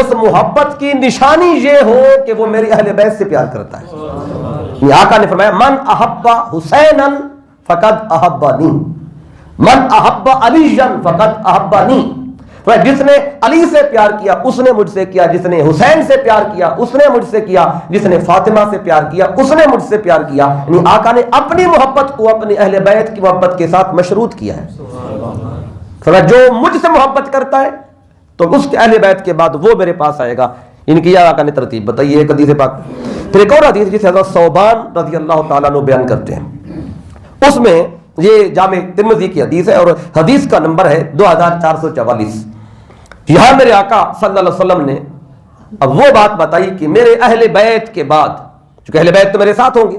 اس محبت کی نشانی یہ ہو کہ وہ میری اہل بیت سے پیار کرتا ہے۔ یہ آقا نے فرمایا من احب حسینا فقد احبنی، من احب علی فقد احبنی، جس نے علی سے پیار کیا اس نے مجھ سے کیا، جس نے حسین سے پیار کیا اس نے مجھ سے کیا، جس نے فاطمہ سے پیار کیا اس نے مجھ سے پیار کیا۔ یعنی آقا نے اپنی محبت کو اپنی اہل بیت کی محبت کے ساتھ مشروط کیا ہے۔ جو مجھ سے محبت کرتا ہے تو اس کے اہل بیت کے بعد وہ میرے پاس آئے گا۔ ان کی آقا نے ترتیب بتائی ہے ایک حدیث پاک۔ پھر ایک اور حدیث جسے حضرت ثوبان رضی اللہ تعالیٰ عنہ بیان کرتے ہیں، اس میں یہ جامع ترمذی کی حدیث ہے اور حدیث کا نمبر ہے 2444۔ یہاں میرے آقا صلی اللہ علیہ وسلم نے اب وہ بات بتائی کہ میرے اہل بیت کے بعد، چونکہ اہل بیت تو میرے ساتھ ہوں گے،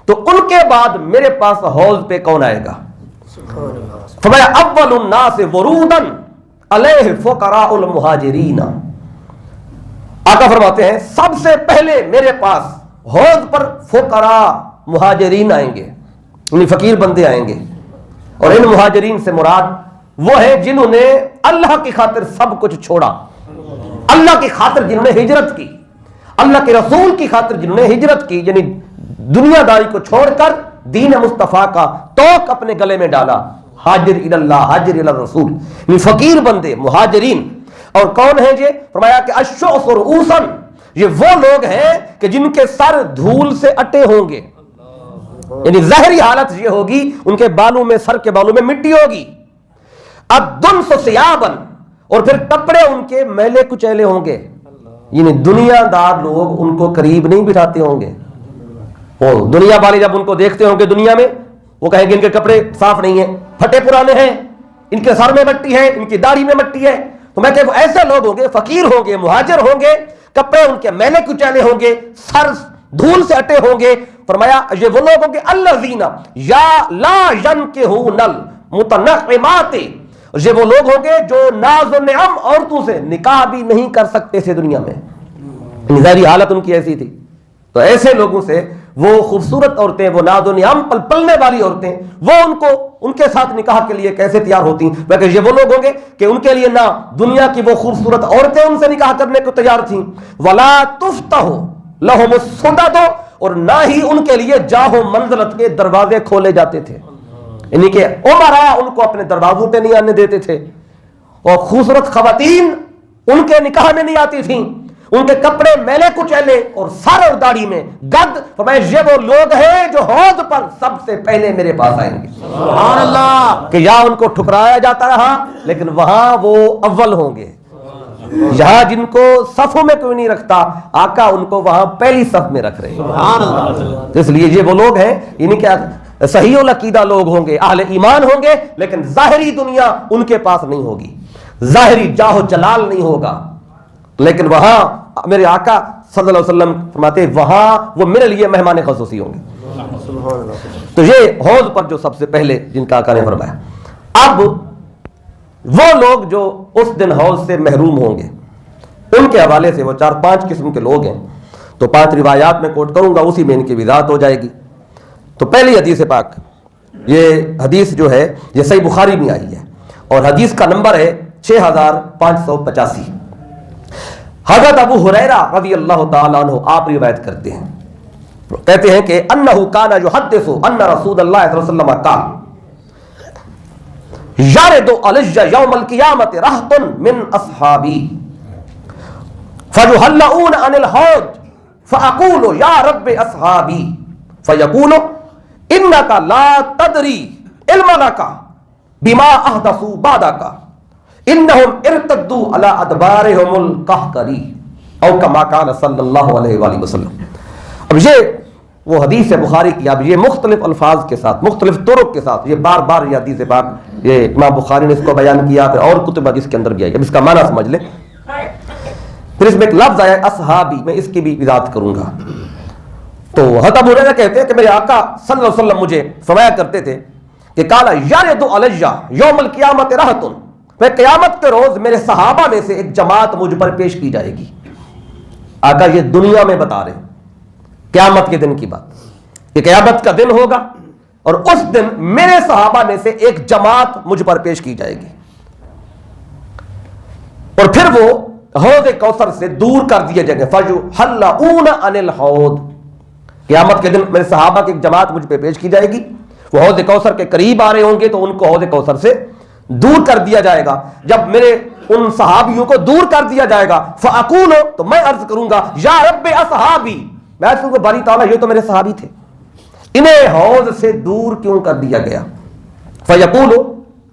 تو ان کے بعد میرے پاس حوض پہ کون آئے گا؟ فرمایا اول الناس وروداً علیہ فقراء المہاجرین۔ آقا فرماتے ہیں سب سے پہلے میرے پاس حوض پر فقراء مہاجرین آئیں گے، یعنی فقیر بندے آئیں گے، اور ان مہاجرین سے مراد وہ ہیں جنہوں نے اللہ کی خاطر سب کچھ چھوڑا، اللہ کی خاطر جنہوں نے ہجرت کی، اللہ کے رسول کی خاطر جنہوں نے ہجرت کی، یعنی دنیا داری کو چھوڑ کر دین مصطفیٰ کا توق اپنے گلے میں ڈالا، حاجر الی اللہ حاجر الی الرسول، یعنی فقیر بندے مہاجرین۔ اور کون ہیں یہ؟ فرمایا کہ الشعث رؤوسا، یہ وہ لوگ ہیں کہ جن کے سر دھول سے اٹے ہوں گے، یعنی ظاہری حالت یہ ہوگی ان کے بالوں میں، سر کے بالوں میں مٹی ہوگی۔ الدنس ثیابا، اور پھر کپڑے ان کے میلے کچیلے ہوں گے، یعنی دنیا دار لوگ ان کو قریب نہیں بٹھاتے ہوں گے۔ وہ دنیا والے جب ان کو دیکھتے ہوں گے دنیا میں، وہ کہیں گے ان کے کپڑے صاف نہیں ہیں، پھٹے پرانے ہیں، ان کے سر میں مٹی ہے، ان کی داڑھی میں مٹی ہے۔ تو میں کہ وہ ایسے لوگ ہوں گے، فقیر ہوں گے، مہاجر ہوں گے، کپڑے ان کے میلے کچیلے ہوں گے، سر دھول سے اٹے ہوں گے۔ فرمایا یہ وہ لوگ ہوں گے الذین یا لا ینکحون المتنعمات، یہ وہ لوگ ہوں گے جو ناز و نعم عورتوں سے نکاح بھی نہیں کر سکتے تھے دنیا میں، ظاہری حالت ان کی ایسی تھی۔ تو ایسے لوگوں سے وہ خوبصورت عورتیں، وہ ناز و نعم پلنے والی عورتیں، وہ ان کے ساتھ نکاح کے لیے کیسے تیار ہوتی؟ بلکہ یہ وہ لوگ ہوں گے کہ ان کے لیے نہ دنیا کی وہ خوبصورت عورتیں ان سے نکاح کرنے کو تیار تھیں، ولا تفتح لہم الصدد، اور نہ ہی ان کے لیے جاہ و منزلت کے دروازے کھولے جاتے تھے، یعنی کہ عمراء ان کو اپنے دروازوں پہ نہیں آنے دیتے تھے، اور خوبصورت خواتین ان کے نکاح میں نہیں آتی تھیں، ان کے کپڑے میلے کچیلے اور سر اور داڑھی میں گد۔ فرمایا یہ وہ لوگ ہیں جو حوض پر سب سے پہلے میرے پاس آئیں گے، سبحان اللہ، کہ یہاں ان کو ٹھکرایا جاتا رہا لیکن وہاں وہ اول ہوں گے۔ یہاں جن کو صفوں میں کوئی نہیں رکھتا، آقا ان کو وہاں پہلی صف میں رکھ رہے ہیں، سبحان اللہ۔ اس لیے یہ وہ لوگ ہیں، یعنی کہ صحیح العقیدہ لوگ ہوں گے، اہل ایمان ہوں گے، لیکن ظاہری دنیا ان کے پاس نہیں ہوگی، ظاہری جاہ و جلال نہیں ہوگا، لیکن وہاں میرے آقا صلی اللہ علیہ وسلم فرماتے ہیں وہاں وہ میرے لیے مہمان خصوصی ہوں گے۔ تو یہ حوض پر جو سب سے پہلے جن کا آقا نے فرمایا۔ اب وہ لوگ جو اس دن حوض سے محروم ہوں گے، ان کے حوالے سے وہ 4-5 قسم کے لوگ ہیں، تو 5 روایات میں کوٹ کروں گا، اسی میں ان کی وضاحت ہو جائے گی۔ تو پہلی حدیث پاک، یہ حدیث جو ہے یہ صحیح بخاری میں آئی ہے اور حدیث کا نمبر ہے 6585۔ حضرت ابو ہریرہ رضی اللہ تعالیٰ عنہ آپ روایت کرتے ہیں، کہتے ہیں کہ انہ کان یحدث ان رسول اللہ صلی اللہ علیہ وسلم قال یرد علی یوم القیامۃ رہط من اصحابی فیحلؤون عن الحوض فاقول یا رب اصحابی فیقول انک لا تدری علم لک بما احدثوا بعدک انہم ارتدوا علی ادبارہم القہقری او کما قال صلی اللہ علیہ وآلہ وسلم۔ اب یہ وہ حدیث بخاری کی، اب یہ مختلف الفاظ کے ساتھ، مختلف طرق کے ساتھ، یہ بار بار یہ حدیث پاک یہ امام بخاری نے اس کو بیان کیا، پھر اور کتب حدیث کے اندر بھی آئی۔ اب اس کا معنی سمجھ لیں، پھر اس میں ایک لفظ آیا اصحابی، میں اس کی بھی وضاحت کروں گا۔ تو حضرت ابو ہریرہ کہتے ہیں کہ میرے آقا صلی اللہ علیہ وسلم مجھے فرمایا کرتے تھے کہ قال یرد علی یوم القیامۃ رہط، میں قیامت کے روز میرے صحابہ میں سے ایک جماعت مجھ پر پیش کی جائے گی۔ آقا یہ دنیا میں بتا رہے ہیں، قیامت کے دن کی بات، کہ قیامت کا دن ہوگا اور اس دن میرے صحابہ میں سے ایک جماعت مجھ پر پیش کی جائے گی، اور پھر وہ حوض کوثر سے دور کر دیے جائیں گے. فَيُحَلَّؤُونَ عَنِ الْحَوْضِ. قیامت کے دن میرے صحابہ کی ایک جماعت مجھ پہ پیش کی جائے گی. وہ حوض کوثر کے قریب آ رہے ہوں گے تو ان کو حوض کوثر سے دور کر دیا جائے گا. جب میرے ان صحابیوں کو دور کر دیا جائے گا فَأَقُولُ, تو میں عرض کروں گا یا رب اصحابی, میں عرض کروں گا باری تعالیٰ یہ تو میرے صحابی تھے, انہیں حوض سے دور کیوں کر دیا گیا. فَيَقُولُ,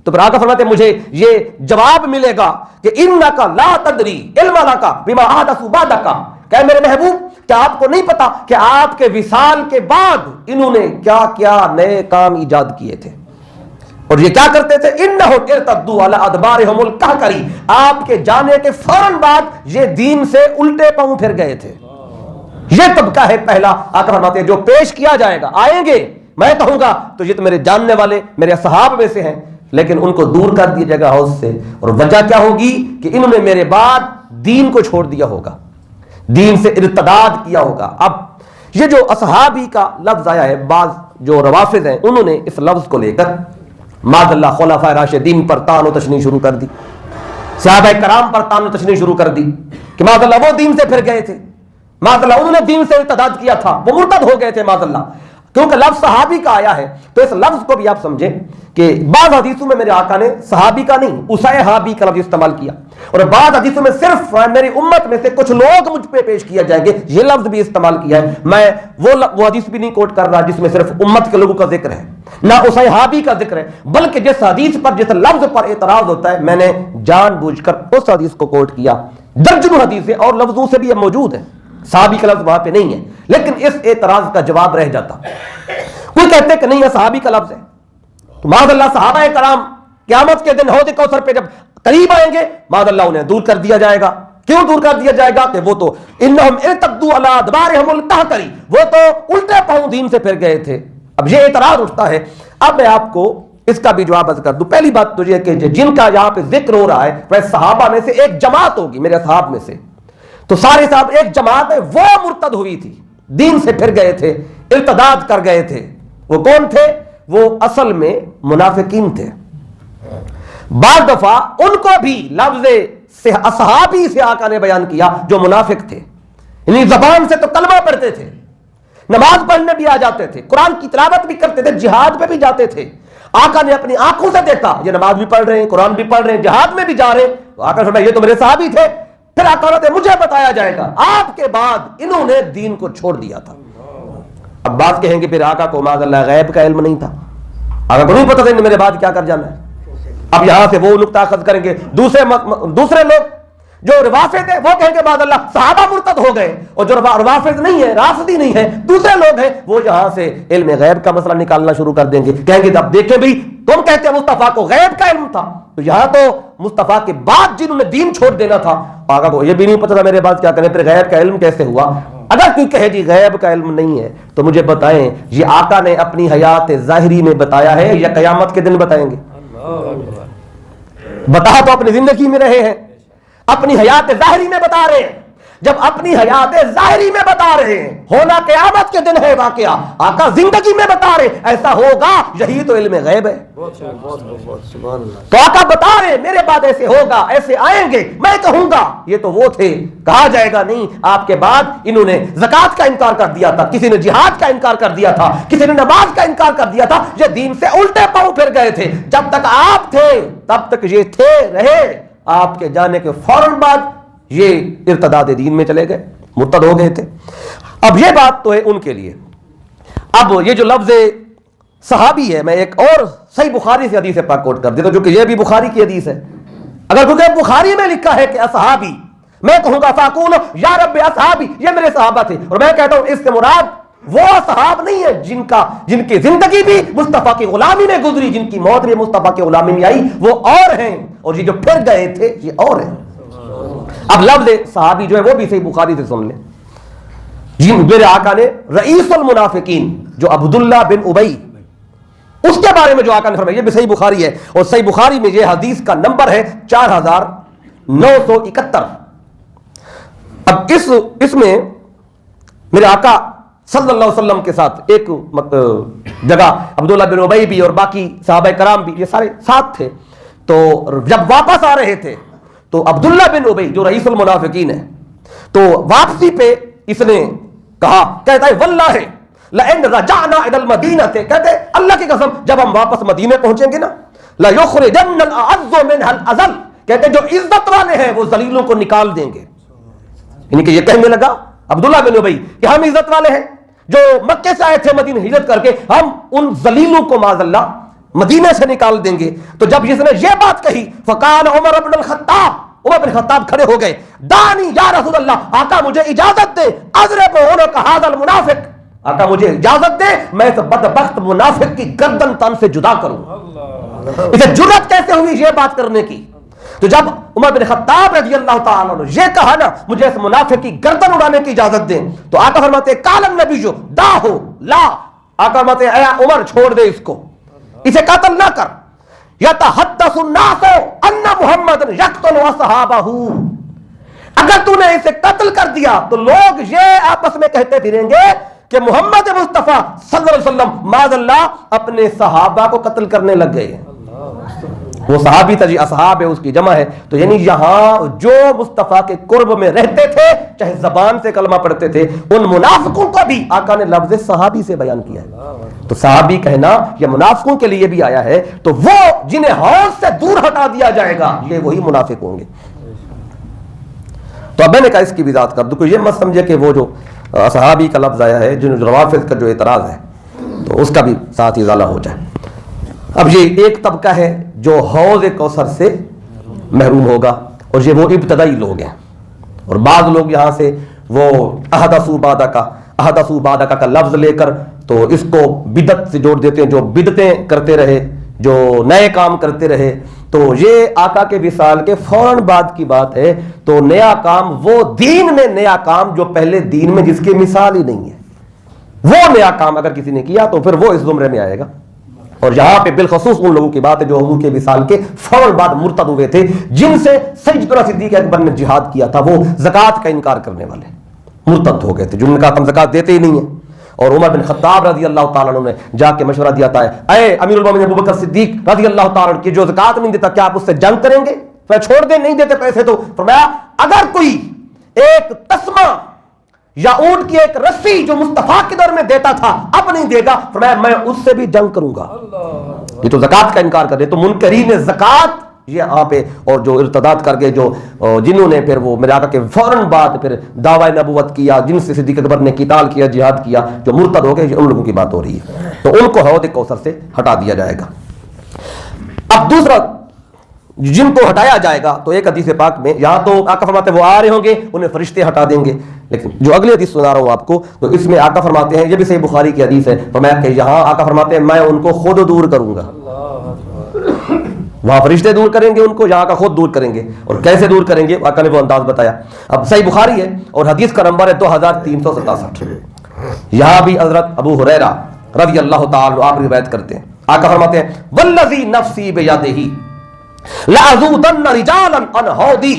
تو پھر آقا فرماتے ہیں مجھے یہ جواب ملے گا کہ اِنَّكَ لَا تَدْرِي عِلْمَ لَكَ بِمَا أَحْدَثُوا بَعْدَكَ, کہ اے میرے محبوب کیا آپ کو نہیں پتا کہ آپ کے وصال کے بعد انہوں نے کیا کیا نئے کام ایجاد کیے تھے. اور یہ کیا کرتے تھے, اِنَّهُمْ ارْتَدُّوا عَلَىٰ أَدْبَارِهُمُ الْقَهْقَرِي, آپ کے جانے کے فوراً بعد یہ دین سے الٹے پاؤں پھر گئے تھے. یہ طبقہ ہے پہلا. آقا فرماتے ہیں جو پیش کیا جائے گا, آئیں گے, میں کہوں گا تو یہ تو میرے جاننے والے میرے اصحاب میں سے ہیں, لیکن ان کو دور کر دیا جائے گا حوض سے. اور وجہ کیا ہوگی کہ انہوں نے میرے بعد دین کو چھوڑ دیا ہوگا, دین سے ارتداد کیا ہوگا. اب یہ جو اصحابی کا لفظ آیا ہے, بعض جو روافض ہیں انہوں نے اس لفظ کو لے کر معاذ اللہ خلفائے راشدین پر طعن و تشنیع شروع کر دی, صحابہ کرام پر طعن و تشنیع شروع کر دی کہ معاذ اللہ وہ دین سے پھر گئے تھے, معاذ اللہ انہوں نے دین سے ارتداد کیا تھا, وہ مرتد ہو گئے تھے معاذ اللہ. کیونکہ لفظ صحابی کا آیا ہے تو اس لفظ کو بھی آپ سمجھیں کہ بعض حدیثوں میں میرے آقا نے صحابی کا نہیں اصحابی کا لفظ استعمال کیا, اور بعض حدیثوں میں صرف میری امت میں سے کچھ لوگ مجھ پہ پیش کیا جائیں گے یہ لفظ بھی استعمال کیا ہے. میں وہ حدیث بھی نہیں کوٹ کر رہا جس میں صرف امت کے لوگوں کا ذکر ہے, نہ اصحابی کا ذکر ہے, بلکہ جس حدیث پر جس لفظ پر اعتراض ہوتا ہے میں نے جان بوجھ کر اس حدیث کو کوٹ کیا. درجنوں حدیثیں اور لفظوں سے بھی یہ موجود ہے, صحابی کا لفظ وہاں پہ نہیں ہے, لیکن اس اعتراض کا جواب رہ جاتا. کوئی کہتے کہ نہیں یہ صحابی کا لفظ ہے, تو معاذ اللہ صحابہ کرام قیامت کے دن حوض کوثر پہ جب قریب آئیں گے معاذ اللہ انہیں دور کر دیا جائے گا. کیوں دور کر دیا جائے گا کہ وہ تو انہم ارتدوا علی ادبارہم القہقری, وہ تو الٹے پاؤں دین سے پھر گئے تھے. اب یہ اعتراض اٹھتا ہے. اب میں آپ کو اس کا بھی جواب کر دوں. پہلی بات تو یہ کہ جن کا یہاں پہ ذکر ہو رہا ہے وہ صحابہ میں سے ایک جماعت ہوگی, میرے اصحاب میں سے, تو سارے صاحب ایک جماعت ہے وہ مرتد ہوئی تھی, دین سے پھر گئے تھے, ارتداد کر گئے تھے. وہ کون تھے؟ وہ اصل میں منافقین تھے. بعض دفعہ ان کو بھی لفظ اصحابی سے آقا نے بیان کیا جو منافق تھے, یعنی زبان سے تو کلمہ پڑھتے تھے, نماز پڑھنے بھی آ جاتے تھے, قرآن کی تلاوت بھی کرتے تھے, جہاد پہ بھی جاتے تھے. آقا نے اپنی آنکھوں سے دیکھا یہ نماز بھی پڑھ رہے ہیں, قرآن بھی پڑھ رہے ہیں, جہاد میں بھی جا رہے ہیں. تو آقا نے فرمایا یہ تو میرے صحابی تھے. پھر آقا نے مجھے بتایا جائے گا آپ کے بعد انہوں نے دین کو چھوڑ دیا تھا. اب بات کہیں گے پھر آقا کو معاذ اللہ غیب کا علم نہیں تھا, آقا کو نہیں پتا تھا میرے بعد کیا کر جانا ہے. اب یہاں سے وہ نقطہ اخذ کریں گے. دوسرے لوگ جو روافض ہیں وہ کہیں گے معاذ اللہ صحابہ مرتد ہو گئے, اور جو روافض نہیں ہے, رافضی نہیں ہے, دوسرے لوگ ہیں وہ یہاں سے علم غیب کا مسئلہ نکالنا شروع کر دیں گے. کہیں گے اب دیکھیں بھی تم کہتے ہیں مصطفیٰ کو غیب کا علم تھا, تو یہاں تو مصطفیٰ کے بعد جنہوں نے دین چھوڑ دینا تھا آقا کو یہ بھی نہیں پتا تھا میرے بعد کیا کریں, پھر غیب کا علم کیسے ہوا. اگر کوئی کہے جی غیب کا علم نہیں ہے تو مجھے بتائیں یہ آقا نے اپنی حیات ظاہری میں بتایا ہے یا قیامت کے دن بتائیں گے؟ بتا تو اپنی زندگی میں رہے ہیں, اپنی حیات ظاہری میں بتا رہے ہیں. جب اپنی حیات ظاہری میں بتا رہے ہیں, ہونا قیامت کے دن ہے واقعہ, آقا زندگی میں بتا رہے ایسا ہوگا, یہی تو علم غیب ہے. تو آقا بتا رہے میرے بعد ایسے ہوگا, ایسے آئیں گے, میں کہوں گا یہ تو وہ تھے. کہا جائے گا نہیں, آپ کے بعد انہوں نے زکات کا انکار کر دیا تھا, کسی نے جہاد کا انکار کر دیا تھا, کسی نے نماز کا انکار کر دیا تھا, یہ دین سے الٹے پاؤں پھر گئے تھے. جب تک آپ تھے تب تک یہ تھے رہے, آپ کے جانے کے فوراً بعد یہ ارتداد دین میں چلے گئے, مرتد ہو گئے تھے. اب یہ بات تو ہے ان کے لیے. اب یہ جو لفظ صحابی ہے, میں ایک اور صحیح بخاری سے حدیث پاک کوٹ کر دیتا ہوں, جو کہ یہ بھی بخاری کی حدیث ہے. اگر کیونکہ بخاری میں لکھا ہے کہ اصحابی, میں کہوں گا فاقول یا رب اصحابی, یہ میرے صحابہ تھے, اور میں کہتا ہوں اس سے مراد وہ صحاب نہیں ہے جن کی زندگی بھی مصطفیٰ کی غلامی میں گزری, جن کی موت بھی مصطفیٰ کی غلامی میں آئی, وہ اور ہیں, اور یہ جو پھر گئے تھے یہ اور ہیں. اب لفظ صحابی جو ہے وہ بھی صحیح بخاری سے سن لیں. جی میرے آقا نے رئیس المنافقین جو عبداللہ بن ابی, اس کے بارے میں جو آقا نے فرمایا, یہ بھی صحیح بخاری ہے, اور صحیح بخاری میں یہ حدیث کا نمبر ہے 4971. اب اس میں میرے آقا صلی اللہ علیہ وسلم کے ساتھ ایک جگہ عبداللہ بن ابی بھی اور باقی صحابہ کرام بھی یہ سارے ساتھ تھے. تو جب واپس آ رہے تھے تو عبداللہ بن ابی جو رئیس المنافقین ہے، تو واپسی پہ اس نے کہا، کہتا ہے واللہ لئن رجعنا الى المدینہ، کہتے ہیں اللہ کی قسم جب ہم واپس مدینے پہنچیں گے نا، لا یخرجن الاعز منها الاذل، کہتے ہیں جو عزت والے ہیں وہ ذلیلوں کو نکال دیں گے. یعنی کہ یہ کہنے لگا عبداللہ بن ابی کہ ہم عزت والے ہیں جو مکے سے آئے تھے مدینے ہجرت کر کے، ہم ان ذلیلوں کو معاذ اللہ مدینے سے نکال دیں گے. تو جب اس نے یہ بات کہی فقال عمر بن الخطاب، عمر بن خطاب کھڑے ہو گئے، دانی یا رسول اللہ، آقا مجھے اجازت دے، اضرب عنق ھذا المنافق، آقا مجھے اجازت دے میں اس بدبخت منافق کی گردن تن سے جدا کروں. اسے جرأت کیسے ہوئی یہ بات کرنے کی؟ تو جب عمر بن خطاب رضی اللہ تعالیٰ عنہ یہ کہا نا مجھے اس منافق کی گردن اڑانے کی اجازت دیں، تو آقا فرماتے ہیں قال النبی داہو لا، آقا فرماتے ہیں اے عمر چھوڑ دے اس کو، اسے قتل نہ کر. یتحدث الناس ان محمد یقتل اصحابہ، اگر تو نے اسے قتل کر دیا تو لوگ یہ آپس میں کہتے پھریں گے کہ محمد مصطفیٰ صلی اللہ علیہ وسلم معاذ اللہ اپنے صحابہ کو قتل کرنے لگ گئے. وہ صحابی تھا جی، اصحاب ہے اس کی جمع ہے. تو یعنی یہاں جو مصطفیٰ کے قرب میں رہتے تھے چاہے زبان سے کلمہ پڑھتے تھے، ان منافقوں کو بھی آقا نے لفظ صحابی سے بیان کیا ہے. تو صحابی کہنا یہ منافقوں کے لیے بھی آیا ہے. تو وہ جنہیں حوض سے دور ہٹا دیا جائے گا یہ وہی منافق ہوں گے. تو اب میں نے کہا اس کی وضاحت کر دوں کہ یہ مت سمجھے کہ وہ جو صحابی کا لفظ آیا ہے جن روافض کا جو اعتراض ہے تو اس کا بھی ساتھ ازالہ ہو جائے. اب یہ ایک طبقہ ہے جو حوض کوثر سے محروم ہوگا، اور یہ وہ ابتدائی لوگ ہیں. اور بعض لوگ یہاں سے وہ احدثوا بعدک کا لفظ لے کر تو اس کو بدعت سے جوڑ دیتے ہیں، جو بدعتیں کرتے رہے، جو نئے کام کرتے رہے. تو یہ آقا کے وصال کے فوراً بعد کی بات ہے. تو نیا کام وہ دین میں نیا کام جو پہلے دین میں جس کی مثال ہی نہیں ہے، وہ نیا کام اگر کسی نے کیا تو پھر وہ اس زمرے میں آئے گا. اور یہاں پہ بالخصوص ان لوگوں کی بات ہے جو حضور کے وصال کے فوراً بعد مرتد ہوئے تھے، جن سے سیدنا صدیق اکبر نے جہاد کیا تھا. وہ زکوٰۃ کا انکار کرنے والے مرتد ہو گئے تھے، جن کا ہم زکوٰۃ دیتے ہی نہیں ہیں. اور عمر بن خطاب رضی اللہ تعالیٰ عنہ نے جا کے مشورہ دیا تھا، اے امیر المومنین ابوبکر صدیق رضی اللہ تعالیٰ عنہ کی جو زکوٰۃ نہیں دیتا کیا آپ اس سے جنگ کریں گے؟ پھر چھوڑ دیں، نہیں دیتے پیسے تو فرمایا اگر کوئی ایک تسمہ یا اونٹ کی ایک رسی جو مصطفیٰ کے دور میں دیتا تھا اب نہیں دے گا، فرمایا میں اس سے بھی جنگ کروں گا. یہ تو زکوٰۃ کا انکار کر دے. تو منکرین زکوٰۃ یہ یہاں پہ، اور جو ارتداد کر گئے جو جنہوں نے پھر وہ میرے آقا کے فوراً بعد پھر دعوی نبوت کیا، جن سے صدیق اکبر نے قتال کیا، جہاد کیا، جو مرتد ہو گئے، ان لوگوں کی بات ہو رہی ہے. تو ان کو حوض کوثر سے ہٹا دیا جائے گا. اب دوسرا جن کو ہٹایا جائے گا تو ایک حدیث پاک میں یہاں تو آقا فرماتے ہیں وہ آ رہے ہوں گے انہیں فرشتے ہٹا دیں گے، لیکن جو اگلی حدیث سنا رہا ہوں آپ کو تو اس میں آقا فرماتے ہیں، یہ بھی صحیح بخاری کی حدیث ہے، فرمایا کہ یہاں آقا فرماتے ہیں میں ان کو خود دور کروں گا. وہاں فرشتے دور کریں گے ان کو، یہاں کا خود دور کریں گے. اور کیسے دور کریں گے آقا نے وہ انداز بتایا. اب صحیح بخاری ہے اور حدیث کا نمبر ہے 2367. یہاں بھی حضرت ابو ہریرہ رضی اللہ تعالی آپ روایت کرتے ہیں، آقا فرماتے ہیں والذی نفسی بیدہ لأذودن رجالا عن حوضی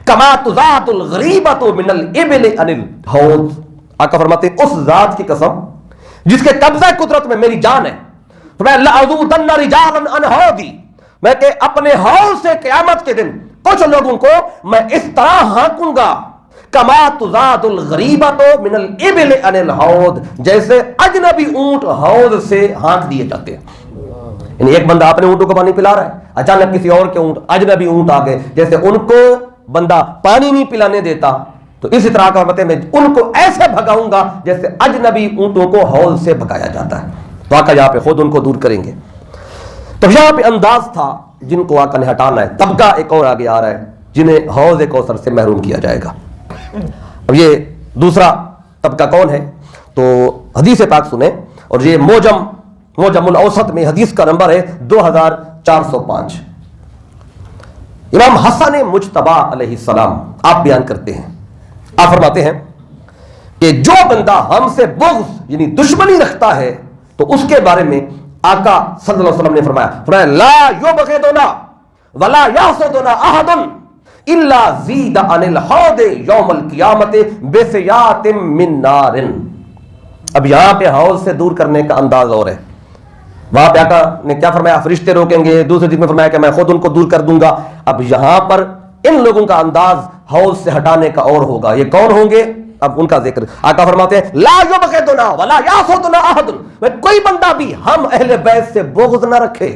کما تزاد الغریبۃ من الابل عن الحوض. آقا فرماتے ہیں اس ذات کی قسم جس کے قبضہ قدرت میں میری جان ہے، فرمایا لأذودن رجالا عن حوضی، میں کہ اپنے حوض سے قیامت کے دن کچھ لوگوں کو میں اس طرح ہانکوں گا کما تزاد الغریبۃ من الابل عن الحوض، جیسے اجنبی اونٹ حوض سے ہانک دیے جاتے ہیں. یعنی ایک بندہ اپنے اونٹوں کو پانی پلا رہا ہے، اچانک کسی اور کے اونٹ اجنبی اونٹ آ گئے، جیسے ان کو بندہ پانی نہیں پلانے دیتا تو اسی طرح کا مطلب میں ان کو ایسے بھگاؤں گا جیسے اجنبی اونٹوں کو حوض سے بھگایا جاتا ہے. تو آقا یہاں پہ خود ان کو دور کریں گے. تو یہاں پہ انداز تھا جن کو آقا نے ہٹانا ہے. طبقہ ایک اور آگے آ رہا ہے جنہیں حوض کوثر سے محروم کیا جائے گا. اب یہ دوسرا طبقہ کون ہے؟ تو حدیث پاک سنیں، اور یہ موجم الاوسط میں حدیث کا نمبر ہے 2405. امام حسن مجتبی علیہ السلام آپ بیان کرتے ہیں، آپ فرماتے ہیں کہ جو بندہ ہم سے بغض یعنی دشمنی رکھتا ہے تو اس کے بارے میں آقا صلی اللہ علیہ وسلم نے فرمایا لا یبغضنا ولا یحسدنا احد الا زید عن الحوض یوم القیامت بسیات من نار. اب یہاں پہ حوض سے دور کرنے کا انداز اور ہے. وہاں پہ آقا نے کیا فرمایا؟ فرشتے روکیں گے. دوسرے دن میں فرمایا کہ میں خود ان کو دور کر دوں گا. اب یہاں پر ان لوگوں کا انداز حوض سے ہٹانے کا اور ہوگا. یہ کون ہوں گے؟ اب ان کا ذکر آقا فرماتے ہیں لا یبغضنا ولا یاسدنا احد، کوئی بندہ بھی ہم اہل بیت سے بغض نہ رکھے،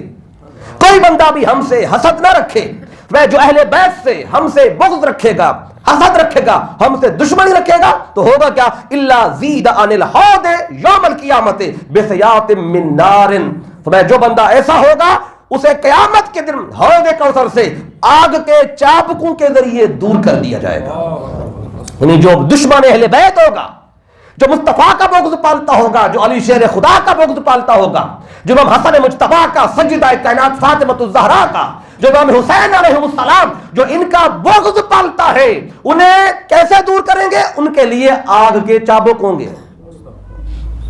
کوئی بندہ بھی ہم سے حسد نہ رکھے. وہ جو اہل بیت سے ہم سے بغض رکھے گا، حسد رکھے گا، ہم سے دشمنی رکھے گا تو ہوگا کیا؟ الا زید عن الحوض یوم القیامت بسیاط من نار. جو بندہ ایسا ہوگا اسے قیامت کے دن حوض کوثر سے آگ کے چابکوں کے ذریعے دور کر دیا جائے گا. یعنی جو دشمن اہل بیت ہوگا، جو مصطفیٰ کا بغض پالتا ہوگا، جو علی شیر خدا کا بغض پالتا ہوگا، جو امام حسن مجتبیٰ کا، سیدہ کائنات فاطمۃ الزہرا کا، جو امام حسین علیہ السلام جو ان کا بغض پالتا ہے، انہیں کیسے دور کریں گے؟ ان کے لیے آگ کے چابک ہوں گے.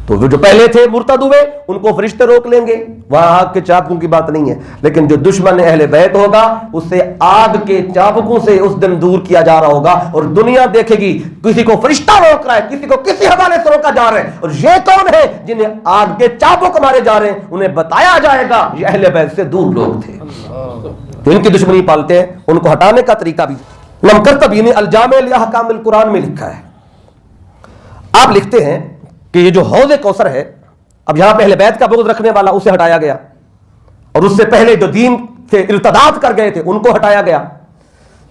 تو جو پہلے تھے مرتد ہوئے ان کو فرشتے روک لیں گے، وہاں آگ کے چابکوں کی بات نہیں ہے. لیکن جو دشمن اہل بیت ہوگا اسے آگ کے چابکوں سے اس دن دور کیا جا رہا ہوگا، اور دنیا دیکھے گی کسی کو فرشتہ روک رہا ہے، کسی کو کسی حوالے سے روکا جا رہا ہے، اور یہ کون ہے جنہیں آگ کے چابک مارے جا رہے ہیں؟ انہیں بتایا جائے گا یہ اہل بیت سے دور لوگ تھے. تو ان کی دشمنی پالتے ہیں. ان کو ہٹانے کا طریقہ بھی امام قرطبی نے الجامع لاحکام القرآن میں لکھا ہے. آپ لکھتے ہیں کہ یہ جو حوض کوثر ہے، اب یہاں پہ اہل بیت کا بغض رکھنے والا اسے ہٹایا گیا، اور اس سے پہلے جو دین سے ارتداد کر گئے تھے ان کو ہٹایا گیا.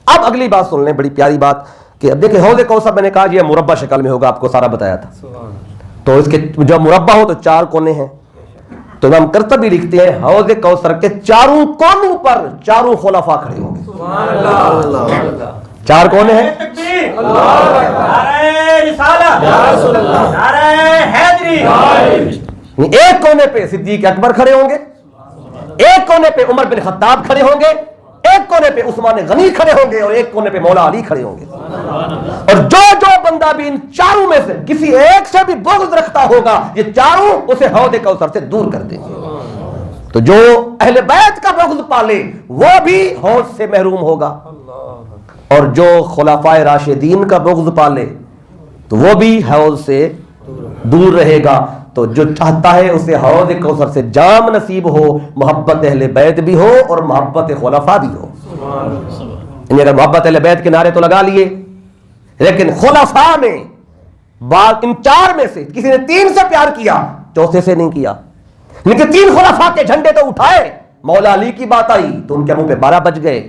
اب اگلی بات سن لیں، بڑی پیاری بات، کہ اب دیکھیں حوض کوثر میں نے کہا یہ مربع شکل میں ہوگا، آپ کو سارا بتایا تھا. تو اس کے جب مربع ہو تو 4 کونے ہیں. تو امام قرطبی لکھتے ہیں حوض کوثر کے چاروں کونوں پر 4 خلفاء کھڑے ہوں گے. 4 کونے ہیں. ایک کونے پہ صدیق اکبر کھڑے ہوں گے، ایک کونے پہ عمر بن خطاب کھڑے ہوں گے، ایک کونے پہ عثمان غنی کھڑے ہوں گے، اور ایک کونے پہ مولا علی کھڑے ہوں گے. اور جو بندہ بھی ان 4 میں سے کسی ایک سے بھی بغض رکھتا ہوگا، یہ 4 اسے حوض کوثر سے دور کر دیں گے. تو جو اہل بیت کا بغض پالے وہ بھی حوض سے محروم ہوگا، اور جو خلفائے راشدین کا بغض پالے تو وہ بھی حوض سے دور رہے گا. تو جو چاہتا ہے اسے حوض کوثر سے جام نصیب ہو، محبت اہل بیت بھی ہو اور محبت خلفاء بھی ہو. یعنی اگر محبت اہل بیت کے نعرے تو لگا لیے، لیکن خلفاء میں ان 4 میں سے کسی نے 3 سے پیار کیا، چوتھے سے نہیں کیا. لیکن 3 خلفاء کے جھنڈے تو اٹھائے. مولا علی کی بات آئی تو ان کے منہ پہ 12 بج گئے.